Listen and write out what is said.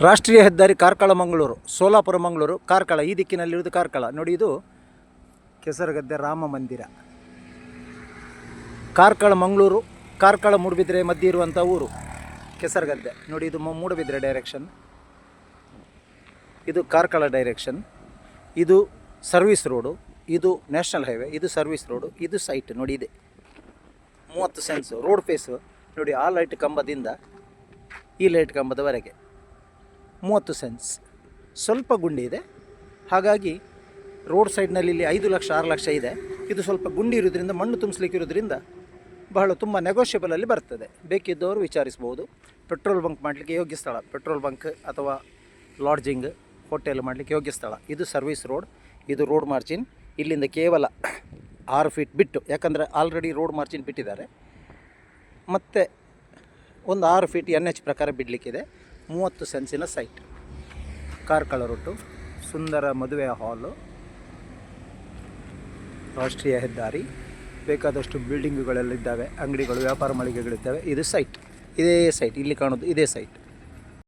ರಾಷ್ಟ್ರೀಯ ಹೆದ್ದಾರಿ ಕಾರ್ಕಳ ಮಂಗಳೂರು, ಸೋಲಾಪುರ ಮಂಗಳೂರು, ಕಾರ್ಕಳ. ಈ ದಿಕ್ಕಿನಲ್ಲಿರುವುದು ಕಾರ್ಕಳ. ನೋಡಿ, ಇದು ಕೆಸರಗದ್ದೆ ರಾಮ ಮಂದಿರ. ಕಾರ್ಕಳ ಮಂಗಳೂರು, ಕಾರ್ಕಳ ಮೂಡುಬಿದ್ರೆ ಮಧ್ಯೆ ಇರುವಂಥ ಊರು ಕೆಸರಗದ್ದೆ. ನೋಡಿ, ಇದು ಮೂಡುಬಿದ್ರೆ ಡೈರೆಕ್ಷನ್, ಇದು ಕಾರ್ಕಳ ಡೈರೆಕ್ಷನ್, ಇದು ಸರ್ವಿಸ್ ರೋಡು, ಇದು ನ್ಯಾಷನಲ್ ಹೈವೇ, ಇದು ಸರ್ವಿಸ್ ರೋಡು, ಇದು ಸೈಟ್. ನೋಡಿ, ಇದೆ 30 ಸೆನ್ಸು ರೋಡ್ ಫೇಸು. ನೋಡಿ, ಆ ಲೈಟ್ ಕಂಬದಿಂದ ಈ ಲೈಟ್ ಕಂಬದವರೆಗೆ 30 ಸೆನ್ಸ್. ಸ್ವಲ್ಪ ಗುಂಡಿ ಇದೆ, ಹಾಗಾಗಿ ರೋಡ್ ಸೈಡ್ನಲ್ಲಿ ಇಲ್ಲಿ 5 ಲಕ್ಷ 6 ಲಕ್ಷ ಇದೆ. ಇದು ಸ್ವಲ್ಪ ಗುಂಡಿ ಇರೋದ್ರಿಂದ, ಮಣ್ಣು ತುಂಬಿಸ್ಲಿಕ್ಕೆ ಇರೋದ್ರಿಂದ ತುಂಬ ನೆಗೋಷಿಯಬಲಲ್ಲಿ ಬರ್ತದೆ. ಬೇಕಿದ್ದವರು ವಿಚಾರಿಸ್ಬೋದು. ಪೆಟ್ರೋಲ್ ಬಂಕ್ ಮಾಡಲಿಕ್ಕೆ ಯೋಗ್ಯ ಸ್ಥಳ, ಪೆಟ್ರೋಲ್ ಬಂಕ್ ಅಥವಾ ಲಾಡ್ಜಿಂಗ್ ಹೋಟೆಲ್ ಮಾಡಲಿಕ್ಕೆ ಯೋಗ್ಯ ಸ್ಥಳ. ಇದು ಸರ್ವಿಸ್ ರೋಡ್, ಇದು ರೋಡ್ ಮಾರ್ಜಿನ್. ಇಲ್ಲಿಂದ ಕೇವಲ 6 ಫೀಟ್ ಬಿಟ್ಟು, ಯಾಕಂದರೆ ಆಲ್ರೆಡಿ ರೋಡ್ ಮಾರ್ಜಿನ್ ಬಿಟ್ಟಿದ್ದಾರೆ, ಮತ್ತು ಒಂದು 6 ಫೀಟ್ NH ಪ್ರಕಾರ ಬಿಡಲಿಕ್ಕಿದೆ. 30 ಸೆನ್ಸಿನ ಸೈಟ್. ಕಾರ್ಕಳ ರೂಟು, ಸುಂದರ ಮದುವೆಯ ಹಾಲು, ರಾಷ್ಟ್ರೀಯ ಹೆದ್ದಾರಿ, ಬೇಕಾದಷ್ಟು ಬಿಲ್ಡಿಂಗುಗಳೆಲ್ಲ ಇದ್ದಾವೆ, ಅಂಗಡಿಗಳು, ವ್ಯಾಪಾರ ಮಳಿಗೆಗಳಿದ್ದಾವೆ. ಇದು ಸೈಟ್, ಇದೇ ಸೈಟ್, ಇಲ್ಲಿ ಕಾಣೋದು ಇದೇ ಸೈಟ್.